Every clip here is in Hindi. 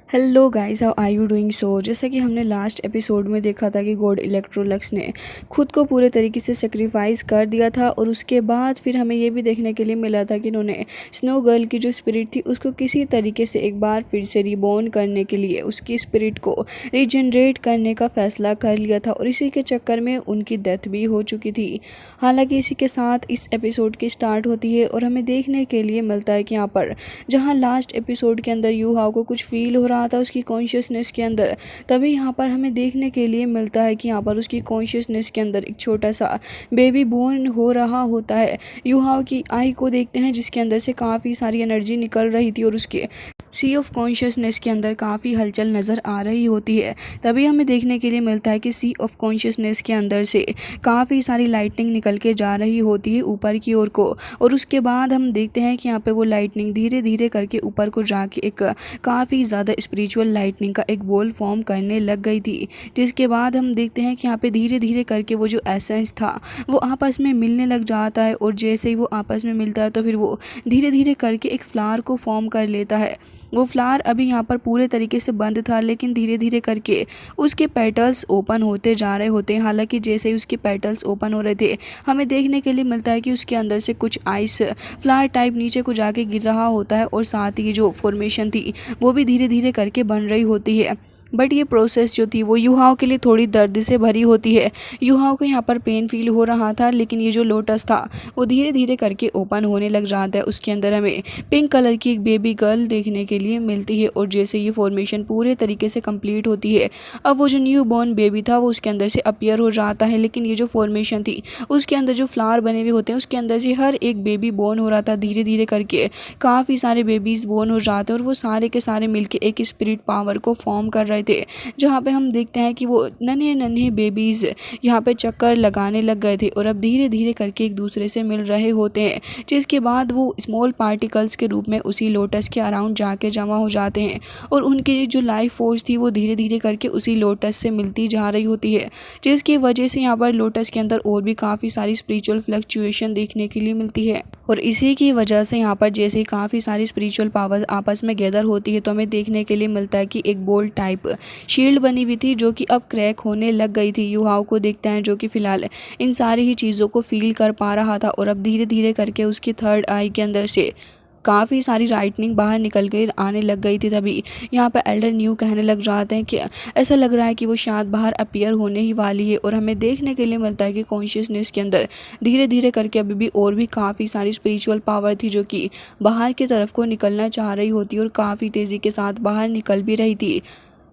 Hello guys, how are you doing? जैसा कि हमने लास्ट एपिसोड में देखा था कि गॉड इलेक्ट्रोलक्स ने खुद को पूरे तरीके से सेक्रीफाइस कर दिया था और उसके बाद फिर हमें ये भी देखने के लिए मिला था कि इन्होंने स्नो गर्ल की जो स्पिरिट थी उसको किसी तरीके से एक बार फिर से रिबॉर्न करने के लिए उसकी स्पिरिट को रीजनरेट करने का फैसला कर लिया था और इसी के चक्कर में उनकी डेथ भी हो चुकी थी। हालांकि इसी के साथ इस एपिसोड की स्टार्ट होती है और हमें देखने के लिए मिलता है कि यहाँ पर जहाँ लास्ट एपिसोड के अंदर यू हाओ को कुछ फील हो रहा था उसकी कॉन्शियसनेस के अंदर, तभी यहाँ पर हमें देखने के लिए मिलता है कि यहाँ पर उसकी कॉन्शियसनेस के अंदर एक छोटा सा बेबी बोर्न हो रहा होता है। यू हाओ की आई को देखते हैं जिसके अंदर से काफ़ी सारी एनर्जी निकल रही थी और उसके सी ऑफ कॉन्शियसनेस के अंदर काफ़ी हलचल नज़र आ रही होती है। तभी हमें देखने के लिए मिलता है कि सी ऑफ कॉन्शियसनेस के अंदर से काफ़ी सारी लाइटनिंग निकल के जा रही होती है ऊपर की ओर को, और उसके बाद हम देखते हैं कि यहाँ पे वो लाइटनिंग धीरे धीरे करके ऊपर को जाके एक काफ़ी ज़्यादा स्पिरिचुअल लाइटनिंग का एक बॉल फॉर्म करने लग गई थी। जिसके बाद हम देखते हैं कि यहाँ पे धीरे धीरे करके वो जो एसेंस था वो आपस में मिलने लग जाता है, और जैसे ही वो आपस में मिलता है तो फिर वो धीरे धीरे करके एक फ्लावर को फॉर्म कर लेता है। वो फ्लावर अभी यहाँ पर पूरे तरीके से बंद था, लेकिन धीरे धीरे करके उसके पेटल्स ओपन होते जा रहे होते हैं। हालांकि जैसे ही उसके पेटल्स ओपन हो रहे थे हमें देखने के लिए मिलता है कि उसके अंदर से कुछ आइस फ्लावर टाइप नीचे को जाके गिर रहा होता है, और साथ ही जो फॉर्मेशन थी वो भी धीरे धीरे करके बन रही होती है। बट ये प्रोसेस जो थी वो यूहाओ के लिए थोड़ी दर्द से भरी होती है। यूहाओ को यहाँ पर पेन फील हो रहा था, लेकिन ये जो लोटस था वो धीरे धीरे करके ओपन होने लग जाता है। उसके अंदर हमें पिंक कलर की एक बेबी गर्ल देखने के लिए मिलती है, और जैसे ये फॉर्मेशन पूरे तरीके से कंप्लीट होती है अब वो जो न्यू बॉर्न बेबी था वो उसके अंदर से अपीयर हो जाता है। लेकिन ये जो फॉर्मेशन थी उसके अंदर जो फ्लावर बने हुए होते हैं उसके अंदर से हर एक बेबी बॉर्न हो रहा था। धीरे धीरे करके काफ़ी सारे बेबीज़ बॉर्न हो जाते हैं और वो सारे के सारे मिलके एक स्पिरिट पावर को फॉर्म कर रहे थे, जहाँ पे हम देखते हैं कि वो नन्हे नन्हे बेबीज़ यहाँ पे चक्कर लगाने लग गए थे और अब धीरे धीरे करके एक दूसरे से मिल रहे होते हैं। जिसके बाद वो स्मॉल पार्टिकल्स के रूप में उसी लोटस के अराउंड जाके जमा हो जाते हैं, और उनकी जो लाइफ फोर्स थी वो धीरे धीरे करके उसी लोटस से मिलती जा रही होती है, जिसकी वजह से यहाँ पर लोटस के अंदर और भी काफ़ी सारी स्पिरिचुअल फ्लक्चुएशन देखने के लिए मिलती है। और इसी की वजह से यहाँ पर जैसे काफ़ी सारी स्पिरिचुअल पावर्स आपस में गैदर होती है तो हमें देखने के लिए मिलता है कि एक बोल्ट टाइप शील्ड बनी हुई थी जो कि अब क्रैक होने लग गई थी। यूहाओ को देखते हैं जो कि फ़िलहाल इन सारी ही चीज़ों को फील कर पा रहा था, और अब धीरे धीरे करके उसकी थर्ड आई के अंदर से काफ़ी सारी लाइटनिंग बाहर निकल के आने लग गई थी। तभी यहाँ पर एल्डर न्यू कहने लग जाते हैं कि ऐसा लग रहा है कि वो शायद बाहर अपीयर होने ही वाली है, और हमें देखने के लिए मिलता है कि कॉन्शियसनेस के अंदर धीरे धीरे करके अभी भी और भी काफ़ी सारी स्पिरिचुअल पावर थी जो कि बाहर की तरफ को निकलना चाह रही होती और काफ़ी तेज़ी के साथ बाहर निकल भी रही थी।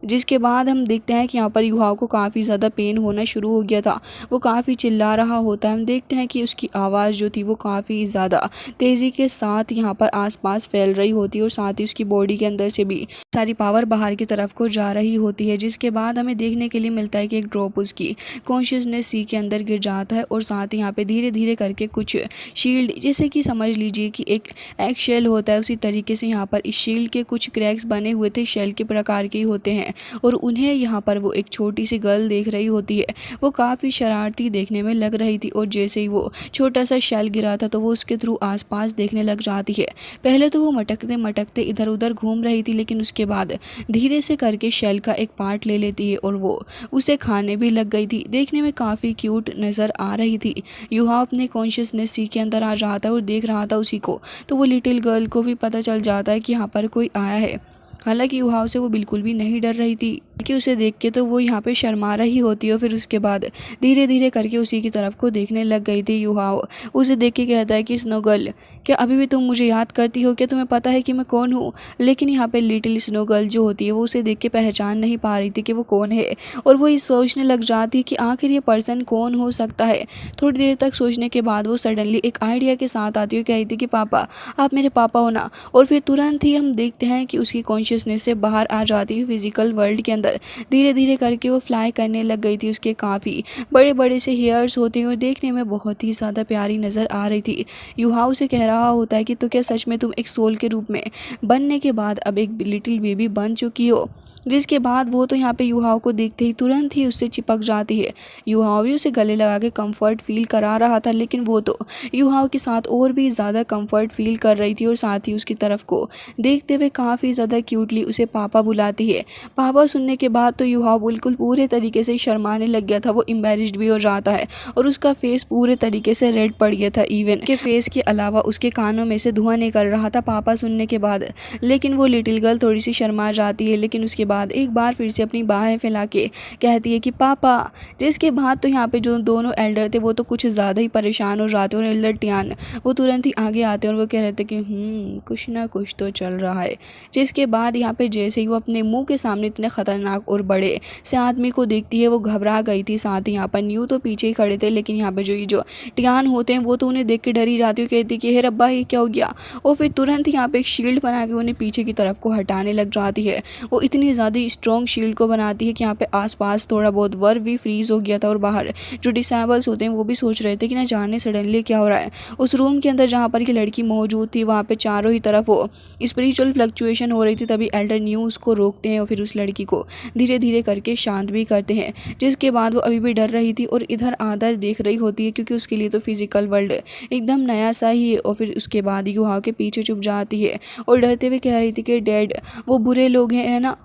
जिसके बाद हम देखते हैं कि यहाँ पर युहाओं को काफ़ी ज़्यादा पेन होना शुरू हो गया था। वो काफ़ी चिल्ला रहा होता है। हम देखते हैं कि उसकी आवाज़ जो थी वो काफ़ी ज़्यादा तेज़ी के साथ यहाँ पर आसपास फैल रही होती है, और साथ ही उसकी बॉडी के अंदर से भी सारी पावर बाहर की तरफ को जा रही होती है। जिसके बाद हमें देखने के लिए मिलता है कि एक ड्रॉप उसकी कॉन्शियसनेस सी के अंदर गिर जाता है, और साथ ही यहाँ पे धीरे धीरे करके कुछ शील्ड, जैसे कि समझ लीजिए कि एक एग शेल होता है उसी तरीके से यहाँ पर इस शील्ड के कुछ क्रैक्स बने हुए थे, शेल के प्रकार के ही होते हैं, और उन्हें यहाँ पर वो एक छोटी सी गर्ल देख रही होती है। वो काफ़ी शरारती देखने में लग रही थी, और जैसे ही वो छोटा सा शेल गिरा था तो वो उसके थ्रू आसपास देखने लग जाती है। पहले तो वो मटकते मटकते इधर उधर घूम रही थी, लेकिन उसके बाद धीरे से करके शेल का एक पार्ट ले लेती है और वो उसे खाने भी लग गई थी। देखने में काफ़ी क्यूट नज़र आ रही थी। युहा अपने कॉन्शियसनेस सी के अंदर आ जाता है और देख रहा था उसी को, तो वो लिटिल गर्ल को भी पता चल जाता है कि यहाँ पर कोई आया है। हालांकि युहाओं से वो बिल्कुल भी नहीं डर रही थी कि उसे देख के तो वो यहाँ पे शर्मा रही होती है। फिर उसके बाद धीरे धीरे करके उसी की तरफ को देखने लग गई थी। युहाओ उसे देख के कहता है कि स्नो गर्ल, क्या अभी भी तुम मुझे याद करती हो? क्या तुम्हें पता है कि मैं कौन हूँ? लेकिन यहाँ पे लिटिल स्नो गर्ल जो होती है वो उसे देख के पहचान नहीं पा रही थी कि वो कौन है, और वो ये सोचने लग जाती है कि आखिर ये पर्सन कौन हो सकता है। थोड़ी देर तक सोचने के बाद वो सडनली एक आइडिया के साथ आती है, कहती कि पापा, आप मेरे पापा हो ना। और फिर तुरंत ही हम देखते हैं कि उसकी कॉन्शियसनेस से बाहर आ जाती है फिजिकल वर्ल्ड के अंदर। धीरे धीरे करके वो फ्लाई करने लग गई थी। उसके काफ़ी बड़े बड़े से हेयर्स होते हुए देखने में बहुत ही ज़्यादा प्यारी नज़र आ रही थी। युहाओ से कह रहा होता है कि तो क्या सच में तुम एक सोल के रूप में बनने के बाद अब एक लिटिल बेबी बन चुकी हो? जिसके बाद वो तो यहाँ पे युहाओ को देखते ही तुरंत ही उससे चिपक जाती है। युहाओ भी उसे गले लगा के कंफर्ट फील करा रहा था, लेकिन वो तो युहाओ के साथ और भी ज़्यादा कंफर्ट फील कर रही थी और साथ ही उसकी तरफ को देखते हुए काफ़ी ज़्यादा क्यूटली उसे पापा बुलाती है। पापा सुनने के बाद तो युहाओ बिल्कुल पूरे तरीके से शर्माने लग गया था, वो एम्बेरस्ड भी हो जाता है और उसका फेस पूरे तरीके से रेड पड़ गया था। इवन के फेस के अलावा उसके कानों में से धुआं निकल रहा था पापा सुनने के बाद। लेकिन वो लिटिल गर्ल थोड़ी सी शर्मा जाती है, लेकिन उसके बाद एक बार फिर से अपनी बाहें फैला के कहती है कि पापा। जिसके बाद तो यहाँ पे जो दोनों एल्डर थे वो तो कुछ ज़्यादा ही परेशान हो जाते और एल्डर टियान वो तुरंत ही आगे आते और वो कह रहे थे कि कुछ ना कुछ तो चल रहा है। जिसके बाद यहाँ पे जैसे ही वो अपने मुंह के सामने इतने ख़तरनाक और बड़े से आदमी को देखती है वो घबरा गई थी। साथ ही यहाँ पर न्यू तो पीछे ही खड़े थे, लेकिन यहाँ पे जो टियान होते हैं वो तो उन्हें देख के डरी जाती है, कहती कि हे रब्बा ये क्या हो गया। और फिर तुरंत यहाँ पे एक शील्ड बना के उन्हें पीछे की तरफ को हटाने लग जाती है। वो इतनी ज़्यादा स्ट्रॉन्ग शील्ड को बनाती है कि यहाँ पे आसपास थोड़ा बहुत वर्क भी फ्रीज हो गया था और बाहर जो डिसेबल्स होते हैं वो भी सोच रहे थे कि ना जाने सडनली क्या हो रहा है। उस रूम के अंदर जहाँ पर की लड़की मौजूद थी वहाँ पे चारों ही तरफ वो स्पिरिचुअल फ्लक्चुएशन हो रही थी। तभी एल्डर न्यू उसको रोकते हैं और फिर उस लड़की को धीरे धीरे करके शांत भी करते हैं। जिसके बाद वो अभी भी डर रही थी और इधर आदर देख रही होती है, क्योंकि उसके लिए तो फिजिकल वर्ल्ड एकदम नया सा ही है। और फिर उसके बाद युहाओ के पीछे चुप जाती है और डरते हुए कह रही थी कि डैड वो बुरे लोग हैं, है ना।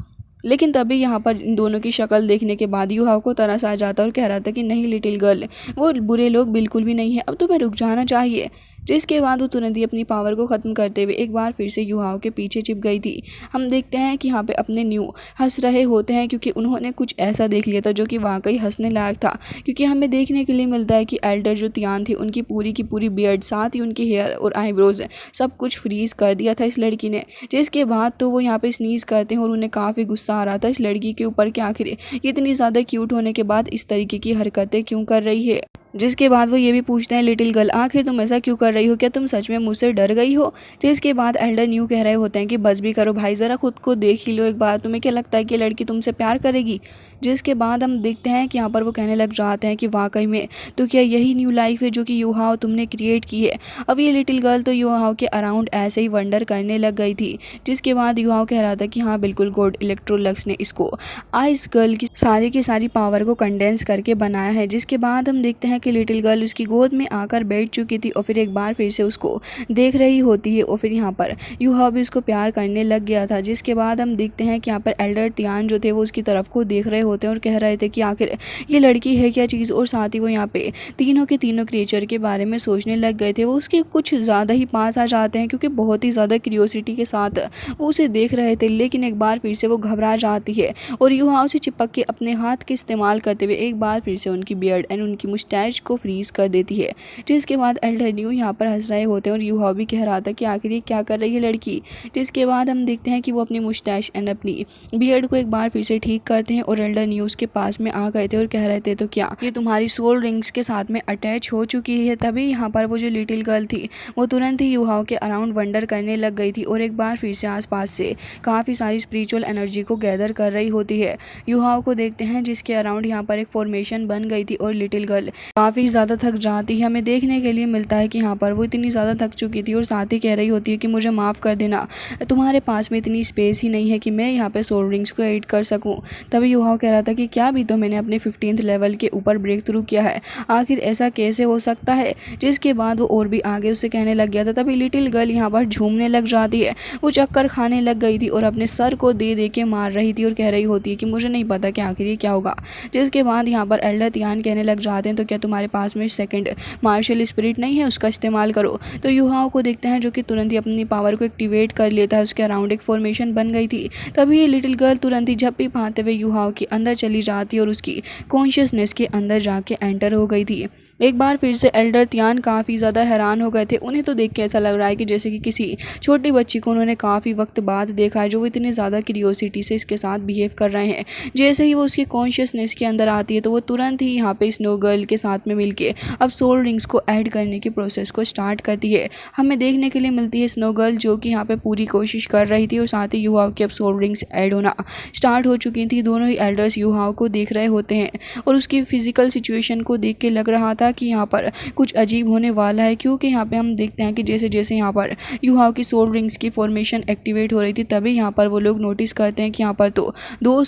लेकिन तभी यहाँ पर इन दोनों की शक्ल देखने के बाद युहाओ को तरस आ जाता और कह रहा था कि नहीं लिटिल गर्ल, वो बुरे लोग बिल्कुल भी नहीं है, अब तुम्हें रुक जाना चाहिए। जिसके बाद वो तुरंत ही अपनी पावर को ख़त्म करते हुए एक बार फिर से युहाओ के पीछे चिप गई थी। हम देखते हैं कि यहाँ पे अपने न्यू हंस रहे होते हैं, क्योंकि उन्होंने कुछ ऐसा देख लिया था जो कि वाकई हंसने लायक था। क्योंकि हमें देखने के लिए मिलता है कि एल्डर जो तियान थी उनकी पूरी की पूरी बियर्ड, साथ ही उनकी हेयर और आईब्रोज सब कुछ फ्रीज कर दिया था इस लड़की ने। जिसके बाद तो वो यहाँ पे स्नीज करते हैं और उन्हें काफ़ी गुस्सा आ रहा था इस लड़की के ऊपर कि आखिर इतनी ज़्यादा क्यूट होने के बाद इस तरीके की हरकतें क्यों कर रही है। जिसके बाद वो ये भी पूछते हैं लिटिल गर्ल आखिर तुम ऐसा क्यों कर रही हो, क्या तुम सच में मुझसे डर गई हो। जिसके बाद एल्डर न्यू कह रहे होते हैं कि बस भी करो भाई, ज़रा खुद को देख ही लो एक बार, तुम्हें क्या लगता है कि लड़की तुमसे प्यार करेगी। जिसके बाद हम देखते हैं कि यहाँ पर वो कहने लग जाते हैं कि वाकई में तो क्या यही न्यू लाइफ है जो कि युहाओ तुमने क्रिएट की है। अब ये लिटिल गर्ल तो युहाओ के अराउंड ऐसे ही वंडर करने लग गई थी। जिसके बाद युहाओ कह रहा था कि हाँ बिल्कुल गॉड इलेक्ट्रोलक्स ने इसको आइस गर्ल की सारी पावर को कंडेंस करके बनाया है। जिसके बाद हम देखते हैं कि लिटिल गर्ल उसकी गोद में आकर बैठ चुकी थी और फिर एक बार फिर से उसको देख रही होती है और फिर यहाँ पर युहाओ भी उसको प्यार करने लग गया था। जिसके बाद हम देखते हैं कि यहाँ पर एल्डर तियान जो थे वो उसकी तरफ को देख रहे होते हैं और कह रहे थे कि आखिर ये लड़की है क्या चीज़। और साथ ही वो यहाँ पे तीनों के तीनों क्रिएचर के बारे में सोचने लग गए थे। वो उसके कुछ ज़्यादा ही पास आ जाते हैं, क्योंकि बहुत ही ज़्यादा क्यूरियोसिटी के साथ वो उसे देख रहे थे। लेकिन एक बार फिर से वो घबरा जाती है और युहाओ से चिपक के अपने हाथ के इस्तेमाल करते हुए एक बार फिर से उनकी बियर्ड एंड उनकी मुस्टैच को फ्रीज कर देती है। जिसके बाद एल्डर न्यू यहाँ पर हंस रहे होते हैं और युहाओ भी कह रहा था कि आखिर ये क्या कर रही है लड़की। जिसके बाद हम देखते हैं कि वो अपनी मुस्टैच एंड अपनी बियर्ड को एक बार फिर से ठीक करते हैं और एल्डर न्यू उसके पास में आ गए थे और कह रहे थे तो क्या ये तुम्हारी सोल रिंग्स के साथ में अटैच हो चुकी है। तभी यहाँ पर वो जो लिटिल गर्ल थी वो तुरंत ही युहाओ के अराउंड वंडर करने लग गई थी और एक बार फिर से आसपास से काफ़ी सारी स्पिरिचुअल एनर्जी को गैदर कर रही होती है। युहाओ को देखते हैं जिसके अराउंड यहाँ पर एक फॉर्मेशन बन गई थी और लिटिल गर्ल काफ़ी ज़्यादा थक जाती है। हमें देखने के लिए मिलता है कि यहाँ पर वो इतनी ज़्यादा थक चुकी थी और साथ ही कह रही होती है कि मुझे माफ़ कर देना, तुम्हारे पास में इतनी स्पेस ही नहीं है कि मैं यहाँ पे सोल रिंग्स को एड कर सकूँ। तभी युहाओ कह रहा था कि क्या भी तो मैंने अपने 15th लेवल के ऊपर ब्रेक थ्रू किया है, आखिर ऐसा कैसे हो सकता है। जिसके बाद वो और भी आगे उससे कहने लग गया था। तभी लिटिल गर्ल यहाँ पर झूमने लग जाती है, वो चक्कर खाने लग गई थी और अपने सर को दे दे के मार रही थी और कह रही होती है कि मुझे नहीं पता कि आखिर ये क्या होगा। जिसके बाद यहाँ पर एल्डर तियान कहने लग जाते हैं तो क्या तुम्हारे पास में सेकंड मार्शल स्पिरिट नहीं है, उसका इस्तेमाल करो। तो युहाओ को देखते हैं जो कि तुरंत ही अपनी पावर को एक्टिवेट कर लेता है, उसके अराउंड एक फॉर्मेशन बन गई थी। तभी लिटिल गर्ल तुरंत ही झप्पी पाते हुए युहाओ के अंदर चली जाती है और उसकी कॉन्शियसनेस के अंदर जाके एंटर हो गई थी। एक बार फिर से एल्डर तियान काफ़ी ज़्यादा हैरान हो गए थे। उन्हें तो देख के ऐसा लग रहा है कि जैसे कि किसी छोटी बच्ची को उन्होंने काफ़ी वक्त बाद देखा है, जो वो इतनी ज़्यादा क्यूरियोसिटी से इसके साथ बिहेव कर रहे हैं। जैसे ही वो उसकी कॉन्शियसनेस के अंदर आती है तो वो तुरंत ही यहाँ पे स्नो गर्ल के साथ में मिलके अब सोल रिंग्स को ऐड करने की प्रोसेस को स्टार्ट करती है। हमें देखने के लिए मिलती है स्नो गर्ल जो कि यहाँ पे पूरी कोशिश कर रही थी और साथ ही युहाओ की अब सोल रिंग्स ऐड होना स्टार्ट हो चुकी थी। दोनों ही एल्डर्स युहाओ को देख रहे होते हैं और उसकी फिजिकल सिचुएशन को देख के लग रहा था कि यहाँ पर कुछ अजीब होने वाला है, क्योंकि यहाँ पे हम देखते हैं कि जैसे जैसे यहाँ पर युहाओ की सोल रिंग्स की फॉर्मेशन एक्टिवेट हो रही थी तभी यहाँ पर वो लोग नोटिस करते हैं कि यहाँ पर तो दो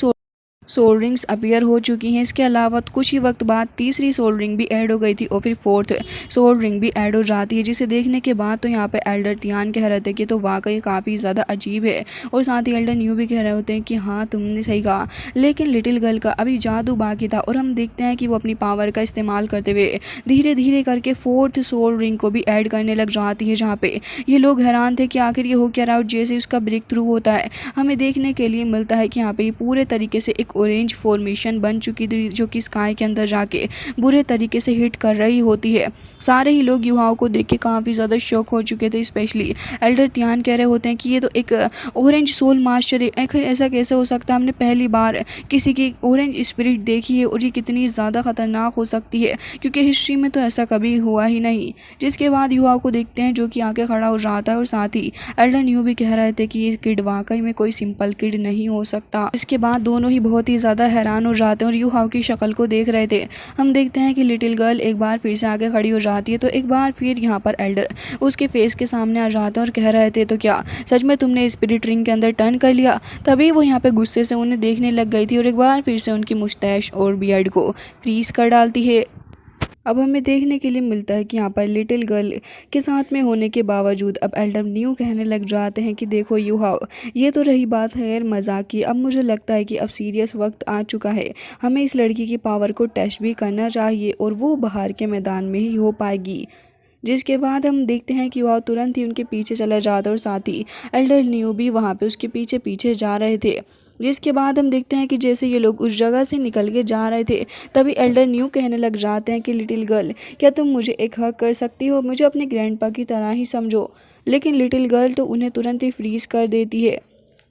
सोल रिंग्स अपीयर हो चुकी हैं। इसके अलावा कुछ ही वक्त बाद तीसरी सोल रिंग भी ऐड हो गई थी और फिर फोर्थ सोल रिंग भी ऐड हो जाती है, जिसे देखने के बाद तो यहाँ पे एल्डर तियान कह रहे थे कि तो वाकई काफ़ी ज़्यादा अजीब है और साथ ही एल्डर न्यू भी कह रहे होते हैं कि हाँ तुमने सही कहा, लेकिन लिटिल गर्ल का अभी जादू बाकी था। और हम देखते हैं कि वो अपनी पावर का इस्तेमाल करते हुए धीरे धीरे करके फोर्थ सोल रिंग को भी ऐड करने लग जाती है, जहाँ पे ये लोग हैरान थे कि आखिर ये हो क्या रहा है। जैसे उसका ब्रेक थ्रू होता है हमें देखने के लिए मिलता है कि यहाँ पे पूरे तरीके से एक ऑरेंज फॉर्मेशन बन चुकी थी जो कि स्काई के अंदर जाके बुरे तरीके से हिट कर रही होती है। सारे ही लोग युवाओं को देख के काफ़ी ज़्यादा शॉक हो चुके थे। स्पेशली एल्डर तियान कह रहे होते हैं कि ये तो एक ऑरेंज सोल मास्टर है, आखिर ऐसा कैसे हो सकता है, हमने पहली बार किसी की ऑरेंज स्पिरिट देखी है और ये कितनी ज़्यादा ख़तरनाक हो सकती है क्योंकि हिस्ट्री में तो ऐसा कभी हुआ ही नहीं। जिसके बाद युवाओं को देखते हैं जो कि आके खड़ा हो जाता है और साथ ही एल्डर न्यू भी कह रहे थे कि ये किड वाकई में कोई सिंपल किड नहीं हो सकता। इसके बाद दोनों ही बहुत ही ज़्यादा हैरान हो जाते हैं और युहाओ की शक्ल को देख रहे थे। हम देखते हैं कि लिटिल गर्ल एक बार फिर से आगे खड़ी हो जाती है तो एक बार फिर यहाँ पर एल्डर उसके फेस के सामने आ जाते हैं और कह रहे थे तो क्या सच में तुमने स्पिरिट रिंग के अंदर टर्न कर लिया। तभी वो यहाँ पे गुस्से से उन्हें देखने लग गई थी और एक बार फिर से उनकी मुस्टैश और बियर्ड को फ्रीज कर डालती है। अब हमें देखने के लिए मिलता है कि यहाँ पर लिटिल गर्ल के साथ में होने के बावजूद अब एल्डर न्यू कहने लग जाते हैं कि देखो युहाओ, ये तो रही बात है यार मजाक की, अब मुझे लगता है कि अब सीरियस वक्त आ चुका है, हमें इस लड़की की पावर को टेस्ट भी करना चाहिए और वो बाहर के मैदान में ही हो पाएगी। जिसके बाद हम देखते हैं कि वह तुरंत ही उनके पीछे चला जाता है और साथ ही एल्डर न्यू भी वहाँ पे उसके पीछे पीछे जा रहे थे। जिसके बाद हम देखते हैं कि जैसे ये लोग उस जगह से निकल के जा रहे थे तभी एल्डर न्यू कहने लग जाते हैं कि लिटिल गर्ल क्या तुम मुझे एक हक कर सकती हो, मुझे अपने ग्रैंडपा की तरह ही समझो। लेकिन लिटिल गर्ल तो उन्हें तुरंत ही फ्रीज कर देती है।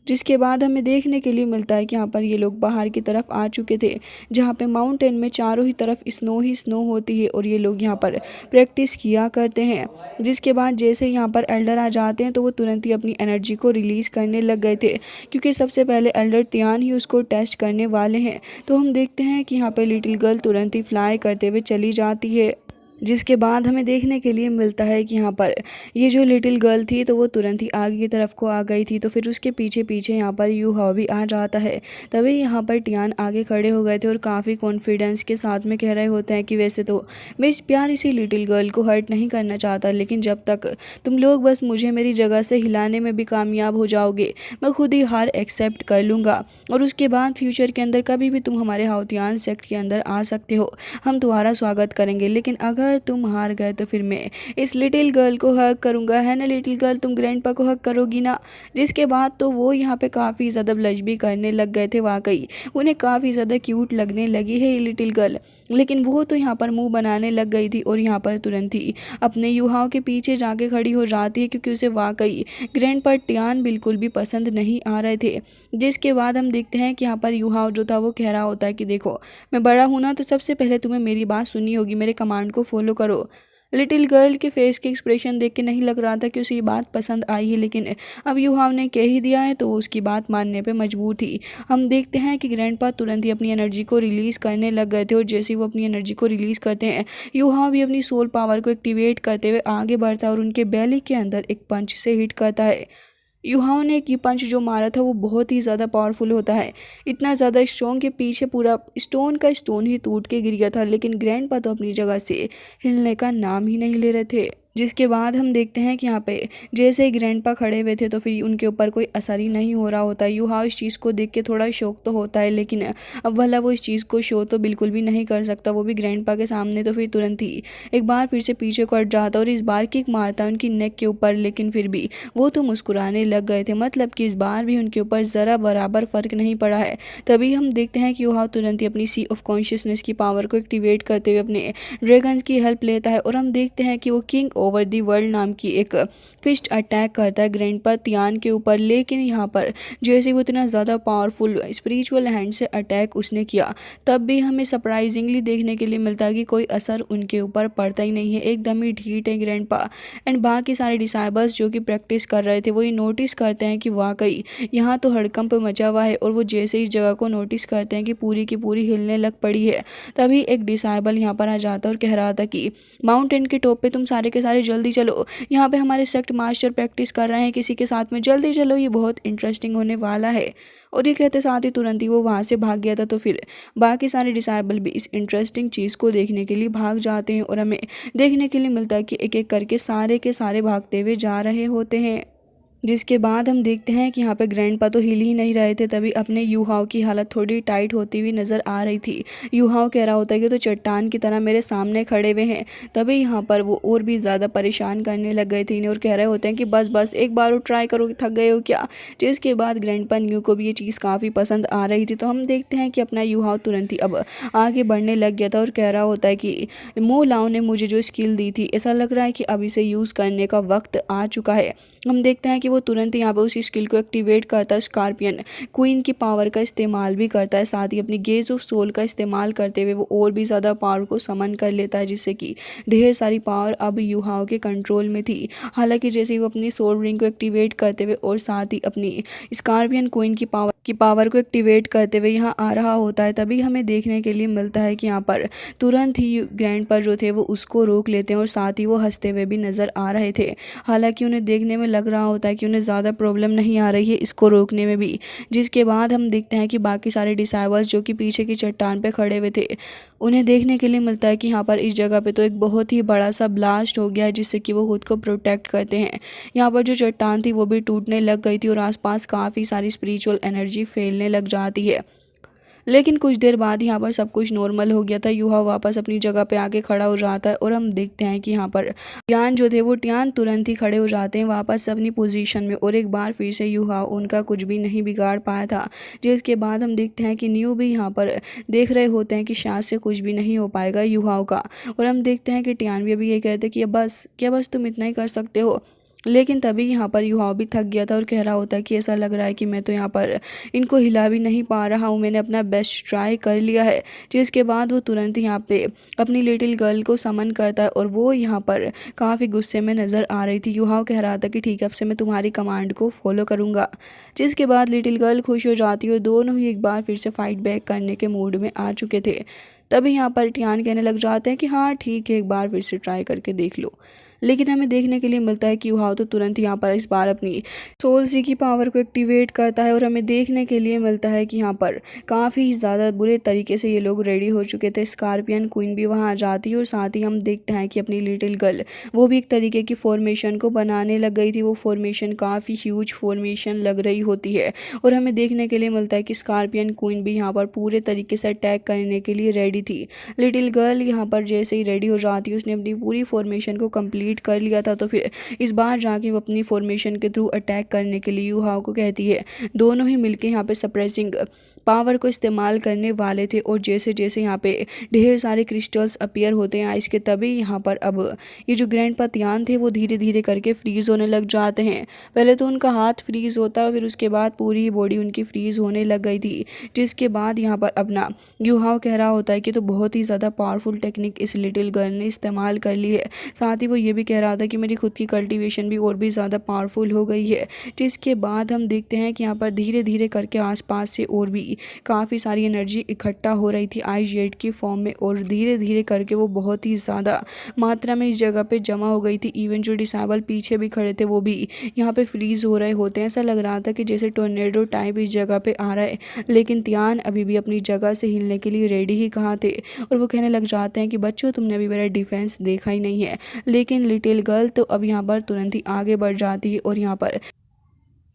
जिसके बाद हमें देखने के लिए मिलता है कि यहाँ पर ये लोग बाहर की तरफ आ चुके थे जहाँ पे माउंटेन में चारों ही तरफ स्नो ही स्नो होती है और ये लोग यहाँ पर प्रैक्टिस किया करते हैं। जिसके बाद जैसे यहाँ पर एल्डर आ जाते हैं तो वो तुरंत ही अपनी एनर्जी को रिलीज़ करने लग गए थे क्योंकि सबसे पहले एल्डर तियान ही उसको टेस्ट करने वाले हैं। तो हम देखते हैं कि यहाँ पर लिटिल गर्ल तुरंत ही फ्लाई करते हुए चली जाती है। जिसके बाद हमें देखने के लिए मिलता है कि यहाँ पर ये जो लिटिल गर्ल थी तो वो तुरंत ही आगे की तरफ को आ गई थी तो फिर उसके पीछे पीछे यहाँ पर युहाओ भी आ जाता है। तभी यहाँ पर टियान आगे खड़े हो गए थे और काफ़ी कॉन्फिडेंस के साथ में कह रहे होते हैं कि वैसे तो मैं इस प्यारी सी लिटिल गर्ल को हर्ट नहीं करना चाहता, लेकिन जब तक तुम लोग बस मुझे मेरी जगह से हिलाने में भी कामयाब हो जाओगे मैं खुद ही हार एक्सेप्ट कर लूँगा और उसके बाद फ्यूचर के अंदर कभी भी तुम हमारे हाउतियान सेक्ट के अंदर आ सकते हो, हम तुम्हारा स्वागत करेंगे। लेकिन अगर तुम हार गए तो फिर मैं इस लिटिल गर्ल को हक करूँगा, है ना लिटिल गर्ल, तुम ग्रैंडपा को हक करोगी ना। जिसके बाद तो वो यहाँ पे काफ़ी ज़्यादा ब्लश भी करने लग गए थे, वाकई उन्हें काफ़ी ज़्यादा क्यूट लगने लगी है ये लिटिल गर्ल। लेकिन वो तो यहाँ पर मुंह बनाने लग गई थी और यहाँ पर तुरंत ही अपने युहाओं के पीछे जाके खड़ी हो जाती है क्योंकि उसे वाकई ग्रैंडपा टियान बिल्कुल भी पसंद नहीं आ रहे थे। जिसके बाद हम देखते हैं कि यहाँ पर युहाओ जो था वो कह रहा होता है कि देखो मैं बड़ा हूँ ना तो सबसे पहले तुम्हें मेरी बात सुननी होगी, मेरे कमांड को फॉलो करो। लिटिल गर्ल के फेस के एक्सप्रेशन देख के नहीं लग रहा था कि उसे ये बात पसंद आई है, लेकिन अब युहाव ने कह ही दिया है तो वो उसकी बात मानने पे मजबूर थी। हम देखते हैं कि ग्रैंडपा तुरंत ही अपनी एनर्जी को रिलीज़ करने लग गए थे और जैसे वो अपनी एनर्जी को रिलीज़ करते हैं युहाव भी अपनी सोल पावर को एक्टिवेट करते हुए आगे बढ़ता है और उनके बेली के अंदर एक पंच से हिट करता है। युहाओं ने ये पंच जो मारा था वो बहुत ही ज़्यादा पावरफुल होता है, इतना ज़्यादा स्ट्रॉन्ग के पीछे पूरा स्टोन का स्टोन ही टूट के गिर गया था। लेकिन ग्रैंडपा तो अपनी जगह से हिलने का नाम ही नहीं ले रहे थे। जिसके बाद हम देखते हैं कि यहाँ पे जैसे ही ग्रैंडपा खड़े हुए थे तो फिर उनके ऊपर कोई असर ही नहीं हो रहा होता। युहाव इस चीज़ को देख के थोड़ा शौक तो होता है, लेकिन अब वाला वो इस चीज़ को शो तो बिल्कुल भी नहीं कर सकता, वो भी ग्रैंडपा के सामने। तो फिर तुरंत ही एक बार फिर से पीछे को हट जाता और इस बार किक मारता उनकी नेक के ऊपर, लेकिन फिर भी वो तो मुस्कुराने लग गए थे, मतलब कि इस बार भी उनके ऊपर ज़रा बराबर फ़र्क नहीं पड़ा है। तभी हम देखते हैं कि युहाव तुरंत ही अपनी सी ऑफ कॉन्शियसनेस की पावर को एक्टिवेट करते हुए अपने ड्रैगन्स की हेल्प लेता है और हम देखते हैं कि वो किंग ओवर दी वर्ल्ड नाम की एक फिस्ट अटैक करता है ग्रैंडपा तियान के ऊपर। लेकिन यहाँ पर जैसे वो इतना ज़्यादा पावरफुल स्पिरिचुअल हैंड से अटैक उसने किया, तब भी हमें सरप्राइजिंगली देखने के लिए मिलता है कि कोई असर उनके ऊपर पड़ता ही नहीं है, एकदम ही ढीठ है ग्रैंडपा। एंड बाकी सारे डिसाइबल्स जो कि प्रैक्टिस कर रहे थे वो ये नोटिस करते हैं कि वाकई यहाँ तो हड़कंप मचा हुआ है, और वो जैसे इस जगह को नोटिस करते हैं कि पूरी की पूरी हिलने लग पड़ी है, तभी एक डिसाइबल यहाँ पर आ जाता है और कह रहा था कि माउंटेन के टॉप पे तुम सारे के सारे जल्दी चलो, यहाँ पे हमारे सेक्ट मास्टर प्रैक्टिस कर रहे हैं किसी के साथ में, जल्दी चलो, ये बहुत इंटरेस्टिंग होने वाला है। और ये कहते साथ ही तुरंत ही वो वहाँ से भाग गया था। तो फिर बाकी सारे डिसाइबल भी इस इंटरेस्टिंग चीज़ को देखने के लिए भाग जाते हैं, और हमें देखने के लिए मिलता है कि एक एक करके सारे के सारे भागते हुए जा रहे होते हैं। जिसके बाद हम देखते हैं कि यहाँ पे ग्रैंडपा तो हिल ही नहीं रहे थे, तभी अपने यूहाओ की हालत थोड़ी टाइट होती हुई नज़र आ रही थी। यूहाओ कह रहा होता है कि तो चट्टान की तरह मेरे सामने खड़े हुए हैं। तभी यहाँ पर वो और भी ज़्यादा परेशान करने लग गए थे इन्हें, और कह रहे होते हैं कि बस बस एक बार और ट्राई करो, थक गए हो क्या। जिसके बाद ग्रैंडपा न्यू को भी ये चीज़ काफ़ी पसंद आ रही थी। तो हम देखते हैं कि अपना यूहाओ तुरंत ही अब आगे बढ़ने लग गया था और कह रहा होता है कि मो लाओ ने मुझे जो स्किल दी थी, ऐसा लग रहा है कि अब इसे यूज़ करने का वक्त आ चुका है। हम देखते हैं कि वो तुरंत यहाँ पर उसी स्किल को एक्टिवेट करता है, स्कॉर्पियन क्वीन की पावर का इस्तेमाल भी करता है, साथ ही अपनी गेज ऑफ सोल का इस्तेमाल करते हुए वो और भी ज़्यादा पावर को समन कर लेता है, जिससे कि ढेर सारी पावर अब यूहाओ के कंट्रोल में थी। हालांकि जैसे ही वो अपनी सोल रिंग को एक्टिवेट करते हुए और साथ ही अपनी स्कॉर्पियन क्वीन की पावर को एक्टिवेट करते हुए यहाँ आ रहा होता है, तभी हमें देखने के लिए मिलता है कि यहाँ पर तुरंत ही ग्रैंडपा जो थे वो उसको रोक लेते हैं, और साथ ही वो हंसते हुए भी नज़र आ रहे थे। हालांकि उन्हें देखने में लग रहा होता है कि उन्हें ज़्यादा प्रॉब्लम नहीं आ रही है इसको रोकने में भी। जिसके बाद हम देखते हैं कि बाकी सारे डिसाइबल्स जो कि पीछे की चट्टान पे खड़े हुए थे, उन्हें देखने के लिए मिलता है कि यहाँ पर इस जगह पे तो एक बहुत ही बड़ा सा ब्लास्ट हो गया है, जिससे कि वो खुद को प्रोटेक्ट करते हैं। यहाँ पर जो चट्टान थी वो भी टूटने लग गई थी, और आसपास काफ़ी सारी स्पिरिचुअल एनर्जी फैलने लग जाती है। लेकिन कुछ देर बाद यहाँ पर सब कुछ नॉर्मल हो गया था। यूहा वापस अपनी जगह पे आके खड़ा हो जाता है, और हम देखते हैं कि यहाँ पर टियान जो थे वो टियान तुरंत ही खड़े हो जाते हैं वापस अपनी पोजीशन में, और एक बार फिर से यूहा उनका कुछ भी नहीं बिगाड़ पाया था। जिसके बाद हम देखते हैं कि न्यू भी यहाँ पर देख रहे होते हैं कि शायद से कुछ भी नहीं हो पाएगा यूहाओं का, और हम देखते हैं कि टियान भी अभी ये कहते कि क्या बस तुम इतना ही कर सकते हो। लेकिन तभी यहाँ पर युहाओ भी थक गया था और कह रहा होता है कि ऐसा लग रहा है कि मैं तो यहाँ पर इनको हिला भी नहीं पा रहा हूँ, मैंने अपना बेस्ट ट्राई कर लिया है। जिसके बाद वो तुरंत यहाँ पे अपनी लिटिल गर्ल को समन करता है, और वो यहाँ पर काफ़ी गुस्से में नज़र आ रही थी। युहाओ कह रहा था कि ठीक है, अब से मैं तुम्हारी कमांड को फॉलो करूँगा। जिसके बाद लिटिल गर्ल खुश हो जाती है, और दोनों ही एक बार फिर से फाइट बैक करने के मूड में आ चुके थे। तभी यहाँ पर टियान कहने लग जाते हैं कि हाँ ठीक है, एक बार फिर से ट्राई करके देख लो। लेकिन हमें देखने के लिए मिलता है कि युहाओ तो तुरंत यहाँ पर इस बार अपनी सोल सी की पावर को एक्टिवेट करता है, और हमें देखने के लिए मिलता है कि यहाँ पर काफ़ी ज़्यादा बुरे तरीके से ये लोग रेडी हो चुके थे। स्कॉर्पियन क्वीन भी वहाँ आ जाती है, और साथ ही हम देखते हैं कि अपनी लिटिल गर्ल वो भी एक तरीके की फॉर्मेशन को बनाने लग गई थी। वो फॉर्मेशन काफ़ी ह्यूज फॉर्मेशन लग रही होती है, और हमें देखने के लिए मिलता है कि स्कॉर्पियन क्वीन भी यहाँ पर पूरे तरीके से अटैक करने के लिए रेडी थी। लिटिल गर्ल यहाँ पर जैसे ही रेडी हो जाती है, उसने अपनी पूरी फॉर्मेशन को कंप्लीट कर लिया था। तो फिर इस बार जाके वो अपनी फॉर्मेशन के थ्रू अटैक करने के लिए युहाओ को कहती है। दोनों ही मिलके यहाँ पे सप्रेसिंग पावर को इस्तेमाल करने वाले थे, और जैसे जैसे यहाँ पे ढेर सारे क्रिस्टल्स अपीयर होते हैं आइस के, तभी यहाँ पर अब ये जो ग्रैंडपा तियान थे वो धीरे धीरे करके फ्रीज होने लग जाते हैं। पहले तो उनका हाथ फ्रीज होता है, फिर उसके बाद पूरी बॉडी उनकी फ्रीज होने लग गई थी। जिसके बाद यहाँ पर अपना युहाओ कह रहा होता है कि तो बहुत ही ज़्यादा पावरफुल टेक्निक इस लिटिल गर्ल ने इस्तेमाल कर ली है। साथ ही वो ये भी कह रहा था कि मेरी खुद की कल्टीवेशन भी और भी ज़्यादा पावरफुल हो गई है। जिसके बाद हम देखते हैं कि यहाँ पर धीरे धीरे करके आसपास से और भी काफ़ी सारी एनर्जी इकट्ठा हो रही थी आइस जेट की फॉर्म में, और धीरे धीरे करके वो बहुत ही ज़्यादा मात्रा में इस जगह पे जमा हो गई थी। इवन जो डिसाइबल पीछे भी खड़े थे वो भी यहाँ पे फ्रीज हो रहे होते हैं। ऐसा लग रहा था कि जैसे टोर्नेडो टाइप इस जगह पे आ रहा है, लेकिन तियान अभी भी अपनी जगह से हिलने के लिए रेडी ही कहाँ थे, और वो कहने लग जाते हैं कि बच्चों तुमने अभी मेरा डिफेंस देखा ही नहीं है। लेकिन लिटिल गर्ल तो अब यहाँ पर तुरंत ही आगे बढ़ जाती है, और यहाँ पर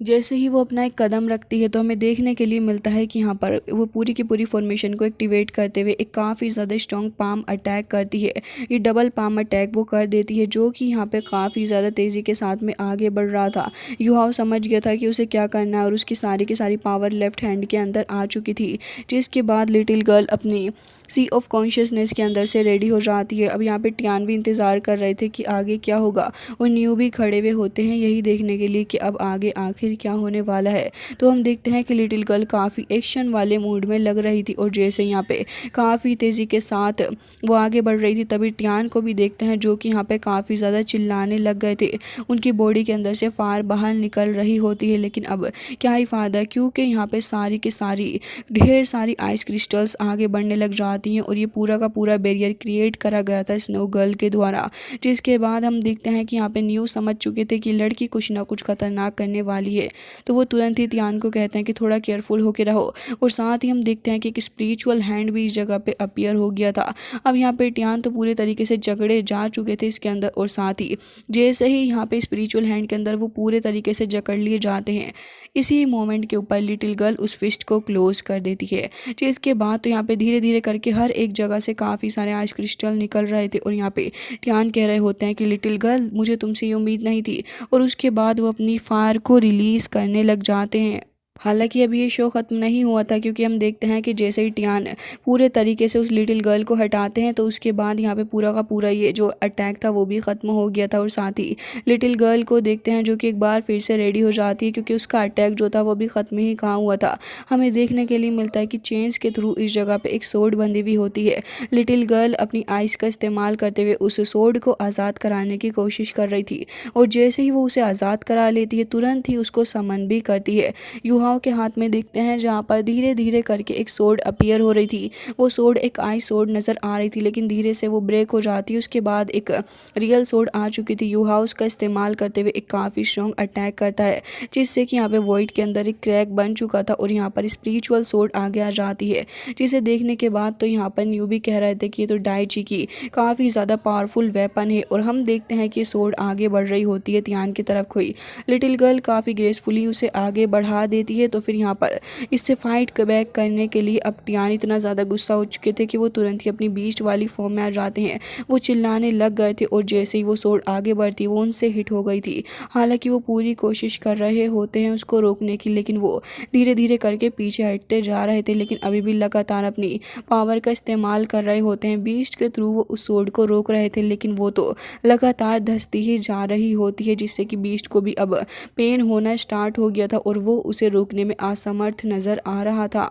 जैसे ही वो अपना एक कदम रखती है तो हमें देखने के लिए मिलता है कि यहाँ पर वो पूरी की पूरी फॉर्मेशन को एक्टिवेट करते हुए एक काफ़ी ज़्यादा स्ट्रॉन्ग पाम अटैक करती है। ये डबल पाम अटैक वो कर देती है, जो कि यहाँ पे काफ़ी ज़्यादा तेज़ी के साथ में आगे बढ़ रहा था। युहाव समझ गया था कि उसे क्या करना है और उसकी सारी की सारी पावर लेफ्ट हैंड के अंदर आ चुकी थी, जिसके बाद लिटिल गर्ल अपनी सी ऑफ कॉन्शियसनेस के अंदर से रेडी हो जाती है। अब यहाँ पे टियान भी इंतज़ार कर रहे थे कि आगे क्या होगा, और न्यू भी खड़े हुए होते हैं यही देखने के लिए कि अब आगे आखिर क्या होने वाला है। तो हम देखते हैं कि लिटिल गर्ल काफ़ी एक्शन वाले मूड में लग रही थी, और जैसे यहाँ पे काफ़ी तेज़ी के साथ वो आगे बढ़ रही थी तभी टियान को भी देखते हैं, जो कि यहाँ पे काफ़ी ज़्यादा चिल्लाने लग गए थे। उनकी बॉडी के अंदर से फायर बाहर निकल रही होती है, लेकिन अब क्या ही फ़ायदा, क्योंकि यहाँ पे सारी की सारी ढेर सारी आइस क्रिस्टल्स आगे बढ़ने लग जाती हैं, और ये पूरा का पूरा बैरियर क्रिएट करा गया था स्नो गर्ल के द्वारा। जिसके बाद हम देखते हैं कि यहाँ पे न्यू समझ चुके थे कि लड़की कुछ ना कुछ खतरनाक करने वाली है, तो वो तुरंत ही टियान को कहते हैं कि थोड़ा केयरफुल होके रहो। और साथ ही हम देखते हैं कि एक स्पिरिचुअल हैंड भी इस जगह पे अपीयर हो गया था। अब यहाँ पे टियान तो पूरे तरीके से जकड़े जा चुके थे इसके अंदर, और साथ ही जैसे ही यहाँ पे स्पिरिचुअल हैंड के अंदर वो पूरे तरीके से जकड़ लिए जाते हैं, इसी मोमेंट के ऊपर लिटिल गर्ल उस फिस्ट को क्लोज कर देती है। जिसके बाद तो यहाँ पे धीरे धीरे करके हर एक जगह से काफ़ी सारे आइस क्रिस्टल निकल रहे थे, और यहाँ पे टियान कह रहे होते हैं कि लिटिल गर्ल मुझे तुमसे ये उम्मीद नहीं थी, और उसके बाद वो अपनी फायर को रिलीज़ करने लग जाते हैं। हालांकि अभी ये शो ख़त्म नहीं हुआ था, क्योंकि हम देखते हैं कि जैसे ही टियान पूरे तरीके से उस लिटिल गर्ल को हटाते हैं तो उसके बाद यहाँ पे पूरा का पूरा ये जो अटैक था वो भी ख़त्म हो गया था। और साथ ही लिटिल गर्ल को देखते हैं जो कि एक बार फिर से रेडी हो जाती है, क्योंकि उसका अटैक जो था वो भी ख़त्म ही कहाँ हुआ था। हमें देखने के लिए मिलता है कि चेन्स के थ्रू इस जगह पर एक सोड बंधी हुई होती है। लिटिल गर्ल अपनी आइस का इस्तेमाल करते हुए उस सोड को आज़ाद कराने की कोशिश कर रही थी, और जैसे ही वो उसे आज़ाद करा लेती है तुरंत ही उसको समन भी करती है। युहाव के हाथ में देखते हैं जहाँ पर धीरे धीरे करके एक सोड अपीयर हो रही थी। वो सोड एक आई सोड नज़र आ रही थी, लेकिन धीरे से वो ब्रेक हो जाती है। उसके बाद एक रियल सोड आ चुकी थी। युहाव उसका इस्तेमाल करते हुए एक काफ़ी स्ट्रॉन्ग अटैक करता है, जिससे कि यहाँ पे वॉइड के अंदर एक क्रैक बन चुका था, और यहाँ पर स्पिरिचुअल सोड आगे आ जाती है। जिसे देखने के बाद तो यहाँ पर न्यू भी कह रहे थे कि ये तो डाइची की काफ़ी ज़्यादा पावरफुल वेपन है, और हम देखते हैं कि सोड आगे बढ़ रही होती है टियान की तरफ हुई। लिटिल गर्ल काफ़ी ग्रेसफुली उसे आगे बढ़ा देती है। तो फिर यहाँ पर इससे फाइट बैक करने के लिए अब टियान इतना ज़्यादा गुस्सा हो चुके थे कि वो तुरंत ही अपनी बीस्ट वाली फॉर्म में आ जाते हैं। वो चिल्लाने लग गए थे, और जैसे ही वो सोड आगे बढ़ती वो उनसे हिट हो गई थी। हालांकि वो पूरी कोशिश कर रहे होते हैं उसको रोकने की, लेकिन वो धीरे धीरे करके पीछे हटते जा रहे थे, लेकिन अभी भी लगातार अपनी पावर का इस्तेमाल कर रहे होते हैं। बीस्ट के थ्रू वो उस सोड को रोक रहे थे, लेकिन वो तो लगातार धंसती ही जा रही होती है, जिससे कि बीस्ट को भी अब पेन होना स्टार्ट हो गया था, और वो उसे रोकने में असमर्थ नज़र आ रहा था।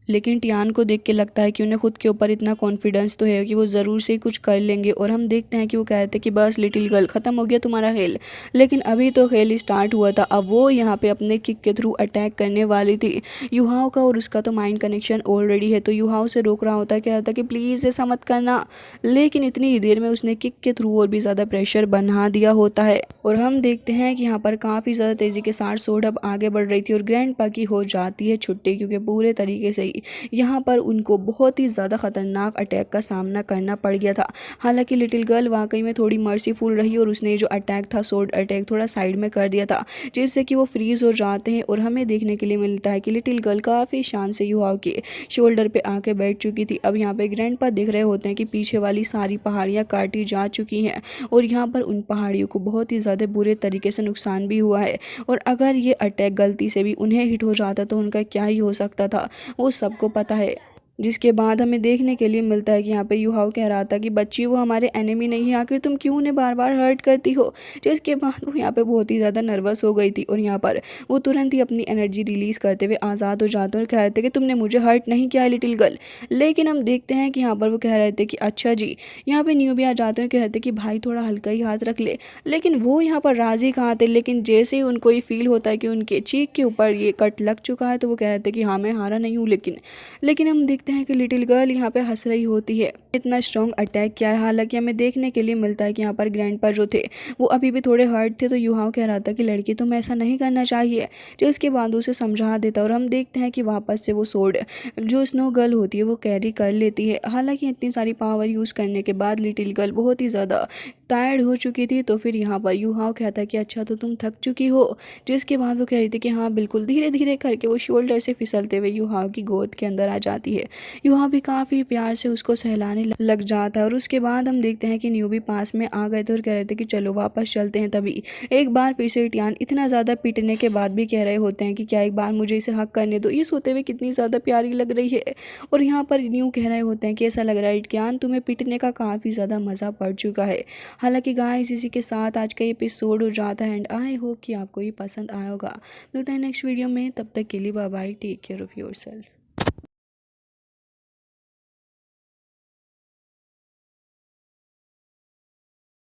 लेकिन टियान को देख के लगता है कि उन्हें खुद के ऊपर इतना कॉन्फिडेंस तो है कि वो ज़रूर से कुछ कर लेंगे, और हम देखते हैं कि वो कहते हैं कि बस लिटिल गर्ल ख़त्म हो गया तुम्हारा खेल। लेकिन अभी तो खेल स्टार्ट हुआ था। अब वो यहाँ पे अपने किक के थ्रू अटैक करने वाली थी। युहाव का और उसका तो माइंड कनेक्शन ऑलरेडी है, तो युहाव से रोक रहा होता है, कह रहा था कि प्लीज़ ऐसा मत करना, लेकिन इतनी ही देर में उसने किक के थ्रू और भी ज़्यादा प्रेशर बना दिया होता है। और हम देखते हैं कि यहाँ पर काफ़ी ज़्यादा तेज़ी के साथ सोड अब आगे बढ़ रही थी, और ग्रैंडपा की हो जाती है छुट्टी, क्योंकि पूरे तरीके से ही यहाँ पर उनको बहुत ही ज़्यादा ख़तरनाक अटैक का सामना करना पड़ गया था। हालांकि लिटिल गर्ल वाकई में थोड़ी मर्सीफुल रही, और उसने जो अटैक था सोड अटैक थोड़ा साइड में कर दिया था, जिससे कि वो फ्रीज़ हो जाते हैं। और हमें देखने के लिए मिलता है कि लिटिल गर्ल काफ़ी शान से युहाव के शोल्डर पे आके बैठ चुकी थी। अब यहाँ पे ग्रैंडपा देख रहे होते हैं कि पीछे वाली सारी पहाड़ियाँ काटी जा चुकी हैं, और यहाँ पर उन पहाड़ियों को बहुत ही ज़्यादा बुरे तरीके से नुकसान भी हुआ है। और अगर ये अटैक गलती से भी उन्हें हिट हो जाता तो उनका क्या ही हो सकता था, वो सबको पता है। जिसके बाद हमें देखने के लिए मिलता है कि यहाँ पे युहाव कह रहा था कि बच्ची वो हमारे एनिमी नहीं है, आखिर तुम क्यों उन्हें बार बार हर्ट करती हो। जिसके बाद वो यहाँ पे बहुत ही ज़्यादा नर्वस हो गई थी, और यहाँ पर वो तुरंत ही अपनी एनर्जी रिलीज़ करते हुए आज़ाद हो जाते हैं और कह रहे थे कि तुमने मुझे हर्ट नहीं किया है लिटिल गर्ल। लेकिन हम देखते हैं कि यहाँ पर वो कह रहे थे कि अच्छा जी। यहाँ पर न्यू भी आ जाते हैं, कह रहे थे कि भाई थोड़ा हल्का ही हाथ रख ले, लेकिन वो यहाँ पर राज़ी कहाँ थे। लेकिन जैसे ही उनको ये फील होता है कि उनके चीक के ऊपर ये कट लग चुका है, तो वो कह रहे थे कि हाँ मैं हारा नहीं हूँ। लेकिन हम देखते देखते हैं कि लिटिल गर्ल यहाँ पे हंस रही होती है। इतना स्ट्रॉन्ग अटैक किया है। हालांकि हमें देखने के लिए मिलता है कि यहाँ पर ग्रैंडपा जो थे वो अभी भी थोड़े हर्ट थे, तो युहाओ कह रहा था कि लड़की तुम्हें ऐसा नहीं करना चाहिए, जो इसके बाद उसे समझा देता और हम देखते हैं कि वापस से वो सोर्ड जो स्नो गर्ल होती है वो कैरी कर लेती है। हालांकि इतनी सारी पावर यूज़ करने के बाद लिटिल गर्ल बहुत ही ज़्यादा टायर्ड हो चुकी थी। तो फिर यहाँ पर युहाओ कहता है कि अच्छा तो तुम थक चुकी हो, जिसके बाद वो कह रही थी कि हाँ बिल्कुल। धीरे धीरे करके वो शोल्डर से फिसलते हुए युहाओ की गोद के अंदर आ जाती है। युहाओ भी काफ़ी प्यार से उसको सहलाने लग जाता है और उसके बाद हम देखते हैं कि न्यू भी पास में आ गए थे और कह रहे थे कि चलो वापस चलते हैं। तभी एक बार फिर से टियान इतना ज़्यादा पीटने के बाद भी कह रहे होते हैं कि क्या एक बार मुझे इसे हक करने दो। ये सोते हुए कितनी ज़्यादा प्यारी लग रही है। और यहाँ पर न्यू कह रहे होते हैं कि ऐसा लग रहा है टियान तुम्हें पीटने का काफ़ी ज़्यादा मज़ा पड़ चुका है। हालांकि गाइस इसी के साथ आज का एपिसोड हो जाता है एंड आई होप कि आपको ये पसंद आया होगा। मिलते हैं नेक्स्ट वीडियो में, तब तक के लिए bye bye, take care of yourself.